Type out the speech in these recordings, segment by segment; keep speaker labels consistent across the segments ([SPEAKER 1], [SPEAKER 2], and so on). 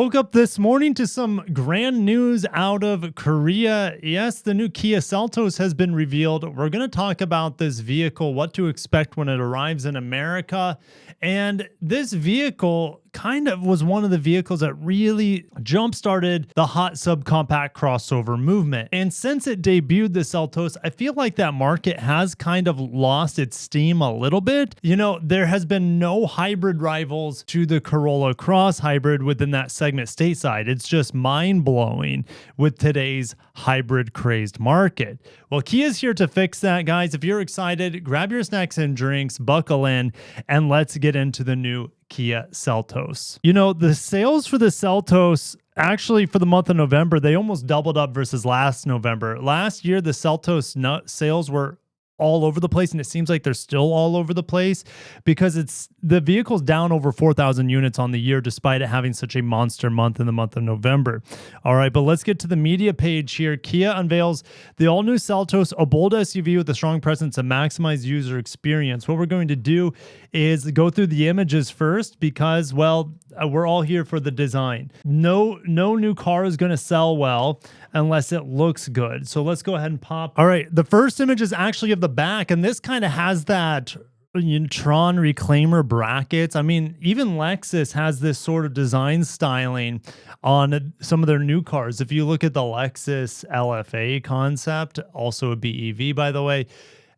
[SPEAKER 1] Woke up this morning to some grand news out of Korea. Yes, the new Kia Seltos has been revealed. We're going to talk about this vehicle, what to expect when it arrives in America. And this vehicle kind of was one of the vehicles that really jump-started the hot subcompact crossover movement. And since it debuted the Seltos, I feel like that market has kind of lost its steam a little bit. You know, there has been no hybrid rivals to the Corolla Cross hybrid within that segment stateside. It's just mind-blowing with today's hybrid crazed market. Well, Kia's here to fix that, guys. If you're excited, grab your snacks and drinks, buckle in, and let's get into the new Kia Seltos. You know, the sales for the Seltos, actually for the month of November, they almost doubled up versus last November. Last year, the Seltos sales were all over the place, and it seems like they're still all over the place because the vehicle's down over 4,000 units on the year despite it having such a monster month in the month of November. All right, but let's get to the media page here. Kia unveils the all-new Seltos, a bold SUV with a strong presence to maximize user experience. What we're going to do is go through the images first because, well, we're all here for the design. No new car is going to sell well unless it looks good. So let's go ahead and pop. All right, the first image is actually of the back, and this kind of has that Tron reclaimer brackets. I mean, even Lexus has this sort of design styling on some of their new cars. If you look at the Lexus LFA concept, also a BEV, by the way,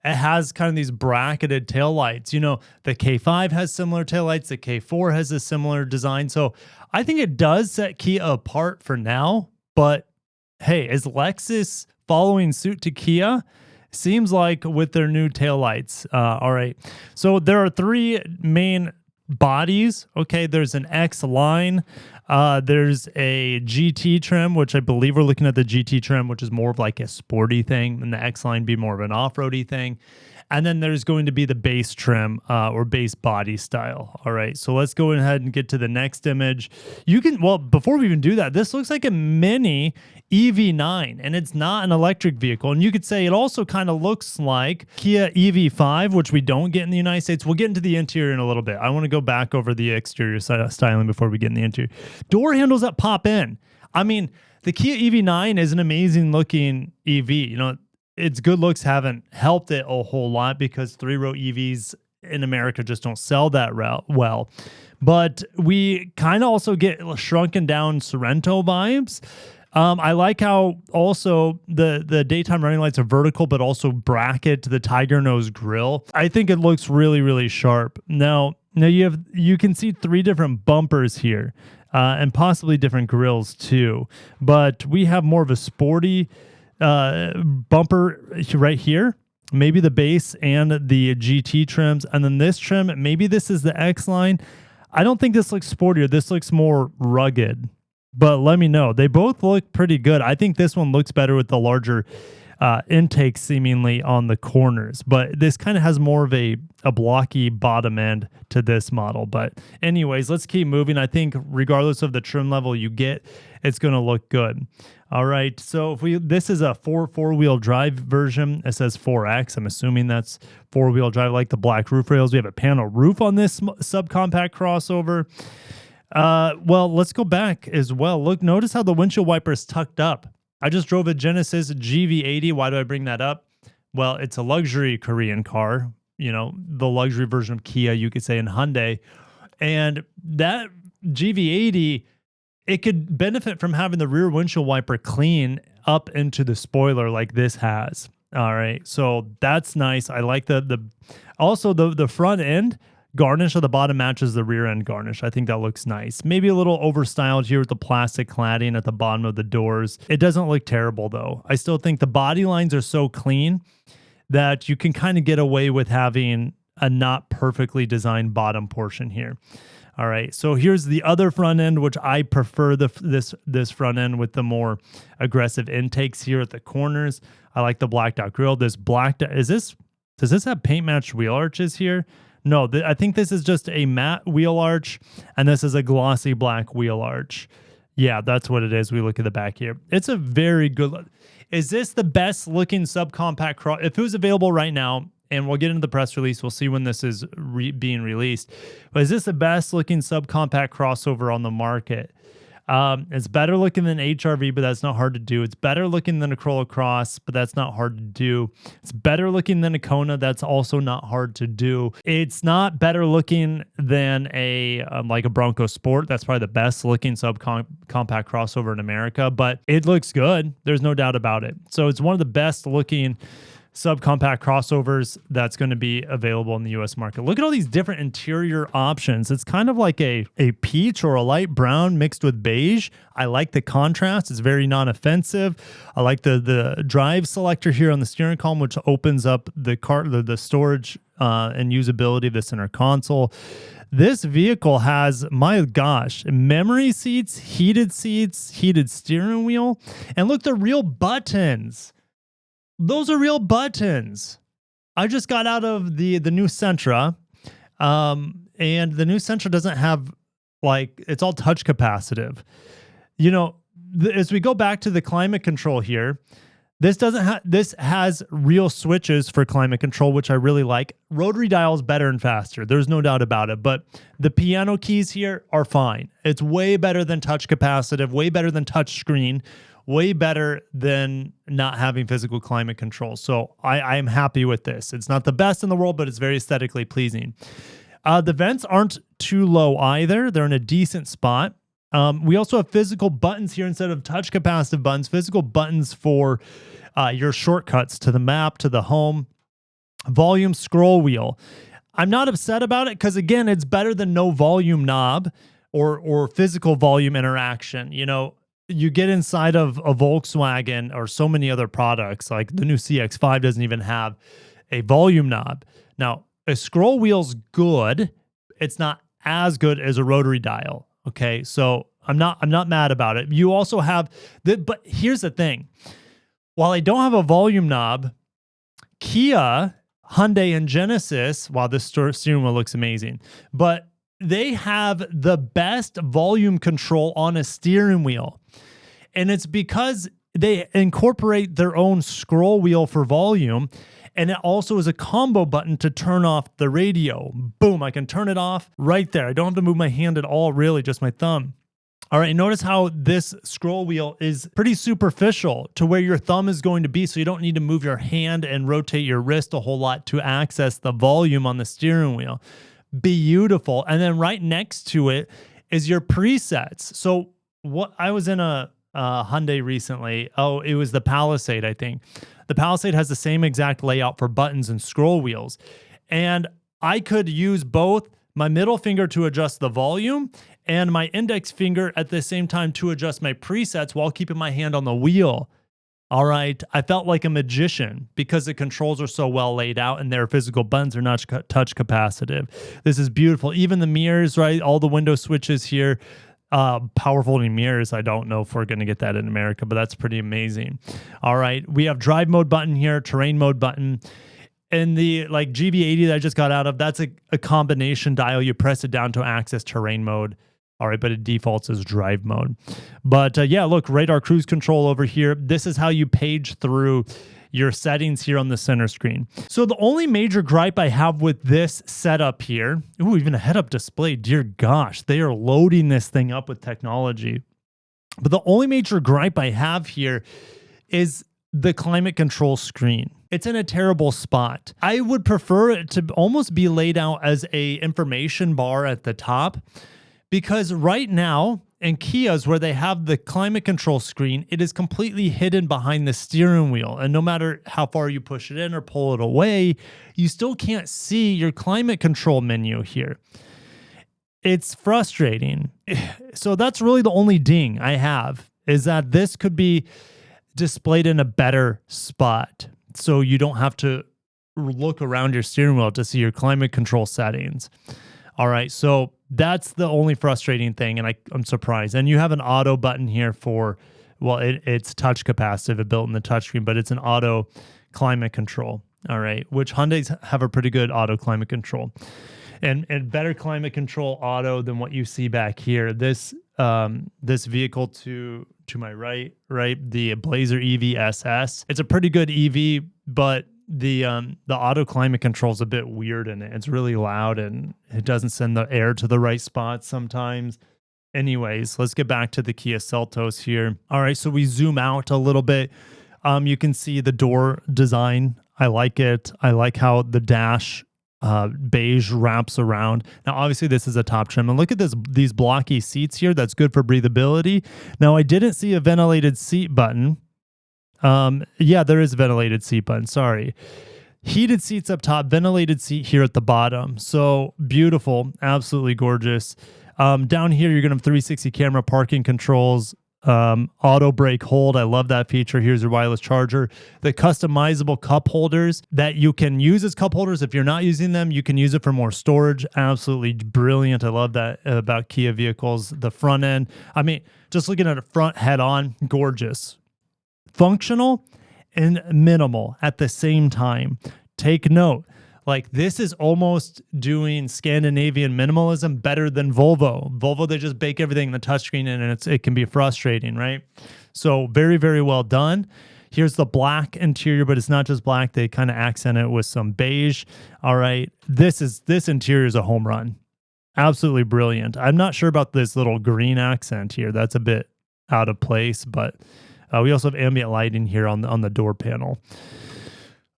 [SPEAKER 1] it has kind of these bracketed taillights. You know, the K5 has similar taillights. The K4 has a similar design. So I think it does set Kia apart for now. But hey, is Lexus following suit to Kia? Seems like with their new taillights. All right. So there are three main bodies. Okay, there's an X line. There's a GT trim, which I believe we're looking at the GT trim, which is more of like a sporty thing, and the X line be more of an off-roady thing. And then there's going to be the base trim or base body style. All right, so let's go ahead and get to the next image. Well, before we even do that, this looks like a mini EV9, and it's not an electric vehicle. And you could say it also kind of looks like Kia EV5, which we don't get in the United States. We'll get into the interior in a little bit. I want to go back over the exterior styling before we get in the interior. Door handles that pop in. I mean, the Kia EV9 is an amazing looking EV. You know, its good looks haven't helped it a whole lot because three-row EVs in America just don't sell that well. But we kind of also get shrunken down Sorento vibes. I like how also the daytime running lights are vertical, but also bracket to the tiger nose grille. I think it looks really, really sharp. Now you can see three different bumpers here, and possibly different grills too. But we have more of a sporty bumper right here. Maybe the base and the GT trims, and then this trim. Maybe this is the X line. I don't think this looks sportier. This looks more rugged. But let me know. They both look pretty good. I think this one looks better with the larger intake seemingly on the corners. But this kind of has more of a blocky bottom end to this model. But anyways, let's keep moving. I think regardless of the trim level you get, it's going to look good. All right. So this is a four-wheel drive version. It says 4X. I'm assuming that's four-wheel drive. I like the black roof rails. We have a panel roof on this subcompact crossover. Well, let's go back as well. Look, notice how the windshield wiper is tucked up. I just drove a Genesis GV80. Why do I bring that up? Well, it's a luxury Korean car, you know, the luxury version of Kia, you could say, in Hyundai. And that GV80, it could benefit from having the rear windshield wiper clean up into the spoiler like this has. All right. So that's nice. I like also the front end garnish of the bottom matches the rear end garnish. I think that looks nice. Maybe a little overstyled here with the plastic cladding at the bottom of the doors. It doesn't look terrible though. I still think the body lines are so clean that you can kind of get away with having a not perfectly designed bottom portion here. All right, so here's the other front end, which I prefer this front end with the more aggressive intakes here at the corners. I like the blacked out grille. This does this have paint matched wheel arches here? No, I think this is just a matte wheel arch, and this is a glossy black wheel arch. Yeah, that's what it is. We look at the back here. It's a very good look. Is this the best looking subcompact cross? If it was available right now, and we'll get into the press release, we'll see when this is being released. But is this the best looking subcompact crossover on the market? It's better looking than HRV, but that's not hard to do. It's better looking than a Corolla Cross, but that's not hard to do. It's better looking than a Kona. That's also not hard to do. It's not better looking than a like a Bronco Sport. That's probably the best looking subcompact crossover in America, but it looks good. There's no doubt about it. So it's one of the best looking subcompact crossovers that's going to be available in the US market. Look at all these different interior options. It's kind of like a peach or a light brown mixed with beige. I like the contrast. It's very non-offensive. I like the drive selector here on the steering column, which opens up the storage and usability of the center console. This vehicle has, my gosh, memory seats, heated steering wheel, and look, the real buttons. Those are real buttons. I just got out of the new Sentra, and the new Sentra doesn't have, like, it's all touch capacitive. You know, as we go back to the climate control here, this has real switches for climate control, which I really like. Rotary dial is better and faster. There's no doubt about it. But the piano keys here are fine. It's way better than touch capacitive, way better than touch screen, way better than not having physical climate control. So I am happy with this. It's not the best in the world, but it's very aesthetically pleasing. The vents aren't too low either. They're in a decent spot. We also have physical buttons here instead of touch capacitive buttons, physical buttons for your shortcuts to the map, to the home, volume scroll wheel. I'm not upset about it because, again, it's better than no volume knob or physical volume interaction. You know, you get inside of a Volkswagen or so many other products, like the new CX-5 doesn't even have a volume knob. Now, a scroll wheel's good. It's not as good as a rotary dial. Okay, so I'm not mad about it. You also have but here's the thing. While I don't have a volume knob, Kia, Hyundai, and Genesis, wow, this steering wheel looks amazing, but they have the best volume control on a steering wheel. And it's because they incorporate their own scroll wheel for volume. And it also is a combo button to turn off the radio. Boom, I can turn it off right there. I don't have to move my hand at all, really, just my thumb. All right, notice how this scroll wheel is pretty superficial to where your thumb is going to be, so you don't need to move your hand and rotate your wrist a whole lot to access the volume on the steering wheel. Beautiful. And then right next to it is your presets. So what I was in a Hyundai recently. Oh, it was the Palisade, I think. The Palisade has the same exact layout for buttons and scroll wheels. And I could use both my middle finger to adjust the volume and my index finger at the same time to adjust my presets while keeping my hand on the wheel. All right. I felt like a magician because the controls are so well laid out and their physical buttons are not touch capacitive. This is beautiful. Even the mirrors, right? All the window switches here. Power folding mirrors. I don't know if we're going to get that in America, but that's pretty amazing. All right. We have drive mode button here, terrain mode button. And the like GV80 that I just got out of, that's a combination dial. You press it down to access terrain mode. All right, but it defaults as drive mode. But yeah, look, radar cruise control over here. This is how you page through your settings here on the center screen. So the only major gripe I have with this setup here, ooh, even a head-up display, dear gosh, they are loading this thing up with technology. But the only major gripe I have here is the climate control screen. It's in a terrible spot. I would prefer it to almost be laid out as a information bar at the top, because right now in Kias where they have the climate control screen, it is completely hidden behind the steering wheel. And no matter how far you push it in or pull it away, you still can't see your climate control menu here. It's frustrating. So that's really the only ding I have, is that this could be displayed in a better spot, so you don't have to look around your steering wheel to see your climate control settings. All right, so that's the only frustrating thing, and I'm surprised. And you have an auto button here for, well, it's touch capacitive, built in the touchscreen, but it's an auto climate control. All right, which Hyundais have a pretty good auto climate control, and better climate control auto than what you see back here. This vehicle to my right, the Blazer EV SS. It's a pretty good EV, but the auto climate control is a bit weird in it. It's really loud and it doesn't send the air to the right spot sometimes. Anyways, let's get back to the Kia Seltos here. All right, so we zoom out a little bit. You can see the door design. I like it. I like how the dash beige wraps around. Now, obviously, this is a top trim. And look at these blocky seats here. That's good for breathability. Now, I didn't see a ventilated seat button. Yeah, there is a ventilated seat button. Sorry. Heated seats up top, ventilated seat here at the bottom. So beautiful, absolutely gorgeous. Down here, you're going to have 360 camera parking controls, auto brake hold. I love that feature. Here's your wireless charger. The customizable cup holders that you can use as cup holders. If you're not using them, you can use it for more storage. Absolutely brilliant. I love that about Kia vehicles. The front end, I mean, just looking at a front head on, gorgeous. Functional and minimal at the same time. Take note, like this is almost doing Scandinavian minimalism better than Volvo. Volvo, they just bake everything in the touchscreen and it can be frustrating, right? So very, very well done. Here's the black interior, but it's not just black. They kind of accent it with some beige. All right, this interior is a home run. Absolutely brilliant. I'm not sure about this little green accent here. That's a bit out of place, but we also have ambient lighting here on the door panel.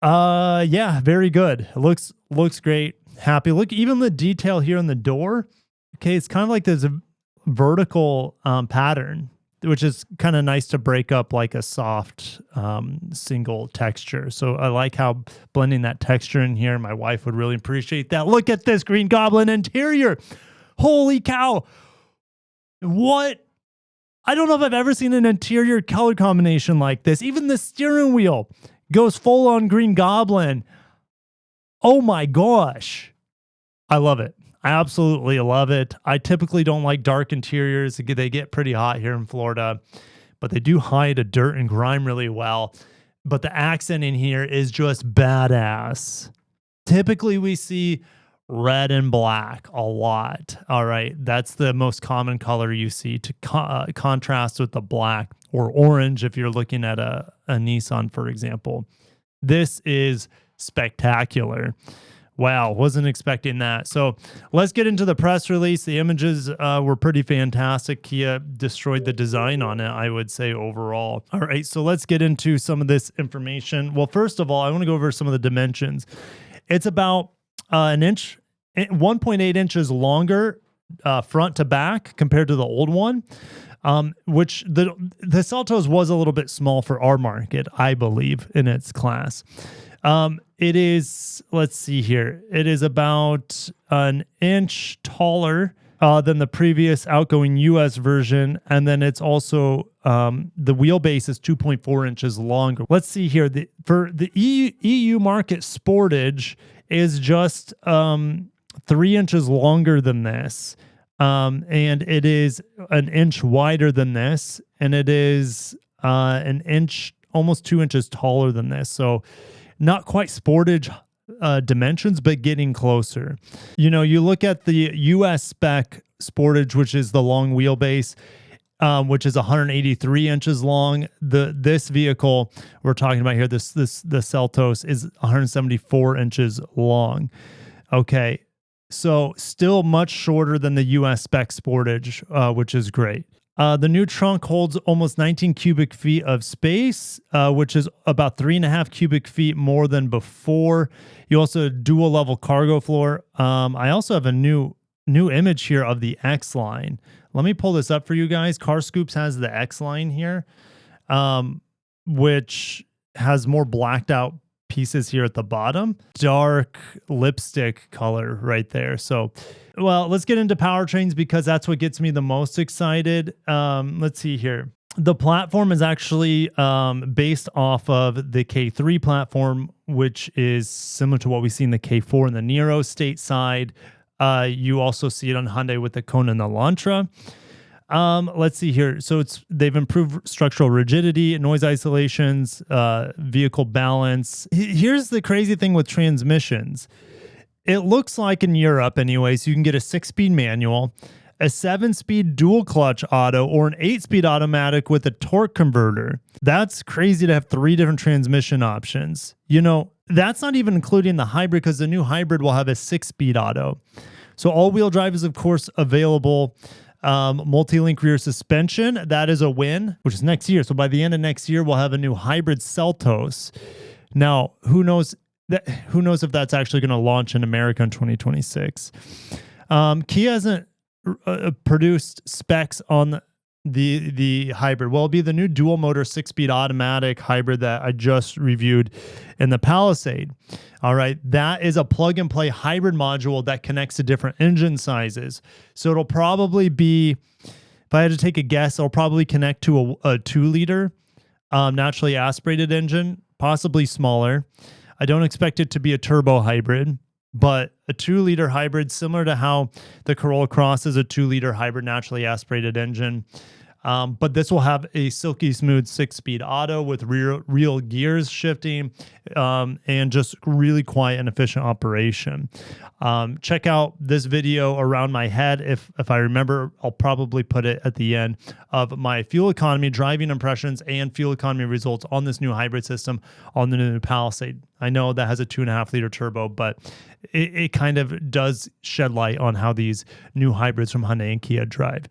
[SPEAKER 1] Yeah, very good. It looks great. Happy. Look, even the detail here on the door. Okay, it's kind of like there's a vertical pattern, which is kind of nice to break up like a soft single texture. So I like how blending that texture in here. My wife would really appreciate that. Look at this Green Goblin interior. Holy cow. What? I don't know if I've ever seen an interior color combination like this. Even the steering wheel goes full on Green Goblin. Oh my gosh. I love it. I absolutely love it. I typically don't like dark interiors. They get pretty hot here in Florida, but they do hide a dirt and grime really well. But the accent in here is just badass. Typically we see red and black a lot. All right. That's the most common color you see to contrast with the black, or orange if you're looking at a Nissan, for example. This is spectacular. Wow, wasn't expecting that. So let's get into the press release. The images were pretty fantastic. Kia destroyed the design on it, I would say, overall. All right, so let's get into some of this information. Well, first of all, I want to go over some of the dimensions. It's about an inch, 1.8 inches longer front to back compared to the old one, which the Seltos was a little bit small for our market, I believe, in its class. It is, let's see here, it is about an inch taller than the previous outgoing US version, and then it's also the wheelbase is 2.4 inches longer. Let's see here, for the EU market, Sportage is just 3 inches longer than this, and it is an inch wider than this, and it is an inch, almost 2 inches taller than this. So not quite Sportage dimensions, but getting closer. You know, you look at the US spec Sportage, which is the long wheelbase, which is 183 inches long. This vehicle we're talking about here, the Seltos, is 174 inches long. Okay, so still much shorter than the US spec Sportage, which is great. The new trunk holds almost 19 cubic feet of space, which is about 3.5 cubic feet more than before. You also have dual level cargo floor. I also have a new image here of the X line. Let me pull this up for you guys. Car Scoops has the X line here, which has more blacked out pieces here at the bottom. Dark lipstick color right there. So, well, let's get into powertrains because that's what gets me the most excited. Let's see here. The platform is actually based off of the K3 platform, which is similar to what we see in the K4 and the Nero stateside. You also see it on Hyundai with the Kona and the Elantra. Let's see here. So they've improved structural rigidity, noise isolations, vehicle balance. Here's the crazy thing with transmissions. It looks like in Europe anyways, you can get a 6-speed manual, a 7-speed dual clutch auto, or an 8-speed automatic with a torque converter. That's crazy to have 3 different transmission options. You know, that's not even including the hybrid, because the new hybrid will have a 6-speed auto. So all-wheel drive is, of course, available. Multi-link rear suspension, that is a win, which is next year. So by the end of next year, we'll have a new hybrid Seltos. Now, who knows if that's actually going to launch in America in 2026. Kia hasn't produced specs on the hybrid. Well, it'll be the new dual motor 6-speed automatic hybrid that I just reviewed in the Palisade. All right, that is a plug and play hybrid module that connects to different engine sizes. So it'll probably be, if I had to take a guess, it'll probably connect to a 2-liter naturally aspirated engine, possibly smaller. I don't expect it to be a turbo hybrid, but a 2-liter hybrid, similar to how the Corolla Cross is a 2-liter hybrid naturally aspirated engine. But this will have a silky smooth 6-speed auto with real gears shifting, and just really quiet and efficient operation. Check out this video around my head. If I remember, I'll probably put it at the end of my fuel economy, driving impressions, and fuel economy results on this new hybrid system on the new Palisade. I know that has a 2.5-liter turbo, but it kind of does shed light on how these new hybrids from Hyundai and Kia drive.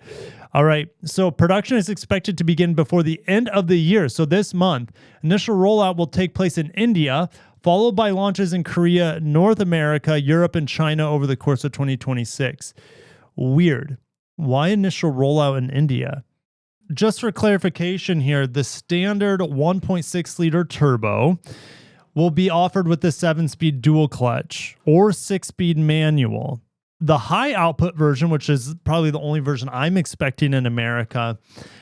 [SPEAKER 1] All right, so production is expected to begin before the end of the year. So this month, initial rollout will take place in India, followed by launches in Korea, North America, Europe, and China over the course of 2026. Weird. Why initial rollout in India? Just for clarification here, the standard 1.6-liter turbo will be offered with the 7-speed dual clutch or 6-speed manual. The high output version, which is probably the only version I'm expecting in America,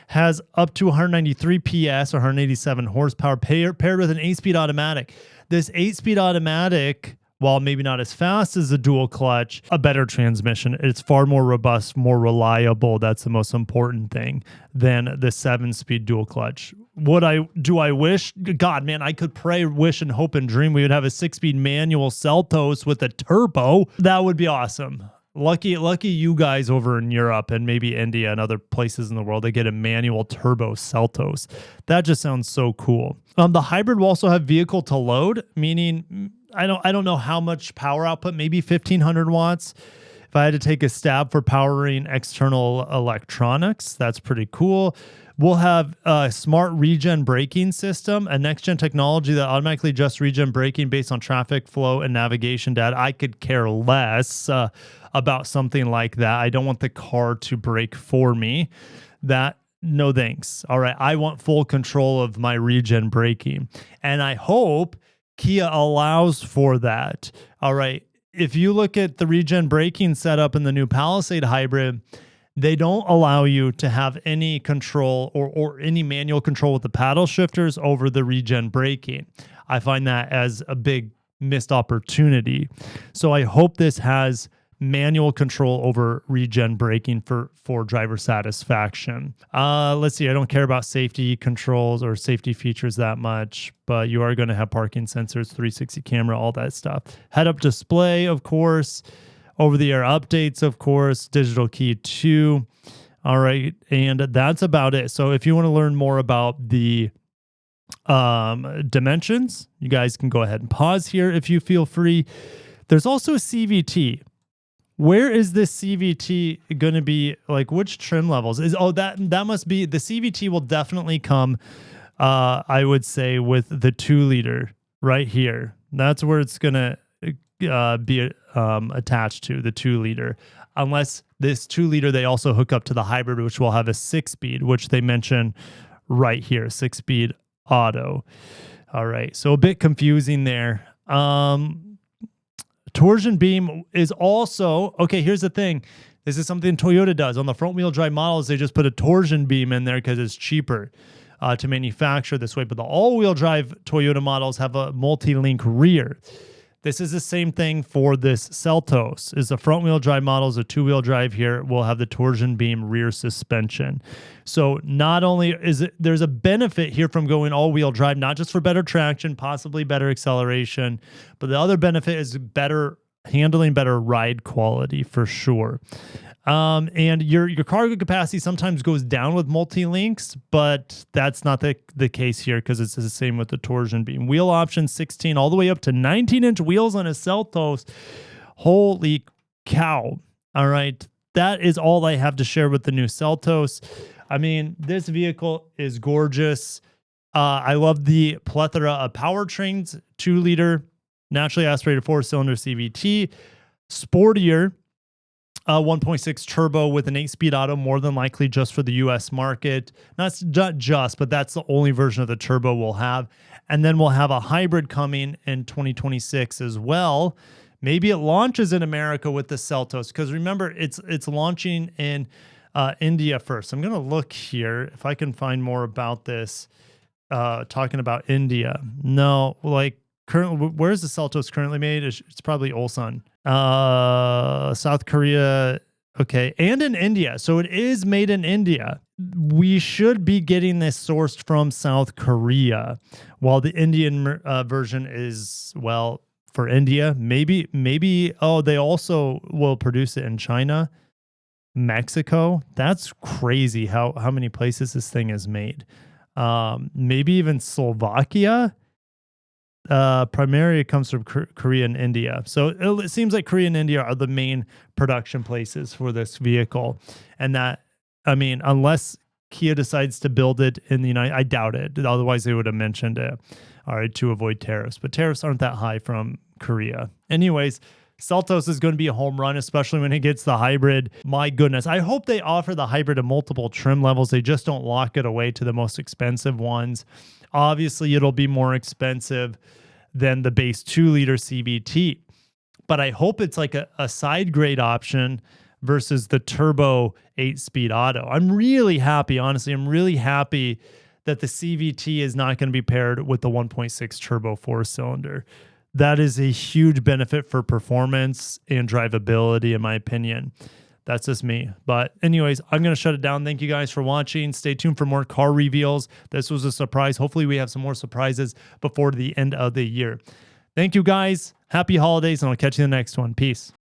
[SPEAKER 1] has up to 193 PS or 187 horsepower paired with an 8-speed automatic. This 8-speed automatic, while maybe not as fast as the dual clutch, a better transmission. It's far more robust, more reliable. That's the most important thing than the 7-speed dual clutch. Do I wish? God, man, I could pray, wish, and hope and dream we would have a 6-speed manual Seltos with a turbo. That would be awesome. Lucky you guys over in Europe and maybe India and other places in the world, they get a manual turbo Seltos. That just sounds so cool. The hybrid will also have vehicle to load, meaning I don't know how much power output, maybe 1,500 watts. If I had to take a stab for powering external electronics, that's pretty cool. We'll have a smart regen braking system, a next-gen technology that automatically adjusts regen braking based on traffic flow and navigation data. I could care less about something like that. I don't want the car to brake for me. No thanks. All right, I want full control of my regen braking. And I hope Kia allows for that. All right, if you look at the regen braking setup in the new Palisade hybrid, they don't allow you to have any control or any manual control with the paddle shifters over the regen braking. I find that as a big missed opportunity. So I hope this has manual control over regen braking for driver satisfaction. Let's see. I don't care about safety controls or safety features that much, but you are going to have parking sensors, 360 camera, all that stuff. Head-up display, of course. Over-the-air updates, of course. Digital key 2. All right. And that's about it. So if you want to learn more about the dimensions, you guys can go ahead and pause here if you feel free. There's also a CVT. Where is this CVT going to be? Like, which trim levels? That must be the CVT will definitely come, I would say, with the 2-liter right here. That's where it's going to be attached to, the 2-liter. Unless this 2-liter, they also hook up to the hybrid, which will have a 6-speed, which they mention right here, 6-speed auto. All right, so a bit confusing there. Torsion beam is also, okay, here's the thing. This is something Toyota does. On the front-wheel drive models, they just put a torsion beam in there because it's cheaper to manufacture this way. But the all-wheel drive Toyota models have a multi-link rear. This is the same thing for this Seltos. Is the front-wheel drive models, a 2-wheel drive here, will have the torsion beam rear suspension. So not only there's a benefit here from going all-wheel drive, not just for better traction, possibly better acceleration, but the other benefit is better handling, better ride quality for sure. And your cargo capacity sometimes goes down with multi-links, but that's not the case here because it's the same with the torsion beam. Wheel option 16 all the way up to 19-inch wheels on a Seltos. Holy cow. All right. that is all I have to share with the new Seltos. I mean, this vehicle is gorgeous. I love the plethora of powertrains, 2-liter, naturally aspirated 4-cylinder CVT, sportier 1.6 turbo with an 8-speed auto, more than likely just for the US market. Not just, but that's the only version of the turbo we'll have. And then we'll have a hybrid coming in 2026 as well. Maybe it launches in America with the Seltos, because remember, it's launching in India first. I'm going to look here if I can find more about this, talking about India. No, like currently, where's the Seltos currently made? It's probably Ulsan. South Korea, okay, and in India. So it is made in India. We should be getting this sourced from South Korea, while the Indian version is, well, for India. Maybe, oh, they also will produce it in China, Mexico. That's crazy how many places this thing is made. Maybe even Slovakia. Primarily it comes from Korea and India. So it seems like Korea and India are the main production places for this vehicle. And that, I mean, unless Kia decides to build it in the United, I doubt it. Otherwise they would have mentioned it, all right, to avoid tariffs. But tariffs aren't that high from Korea. Anyways, Seltos is going to be a home run, especially when it gets the hybrid. My goodness. I hope they offer the hybrid in multiple trim levels. They just don't lock it away to the most expensive ones. Obviously, it'll be more expensive than the base 2-liter CVT. But I hope it's like a side grade option versus the turbo 8-speed auto. I'm really happy, honestly. I'm really happy that the CVT is not going to be paired with the 1.6 turbo 4-cylinder. That is a huge benefit for performance and drivability, in my opinion. That's just me. But anyways, I'm going to shut it down. Thank you guys for watching. Stay tuned for more car reveals. This was a surprise. Hopefully we have some more surprises before the end of the year. Thank you guys. Happy holidays, and I'll catch you in the next one. Peace.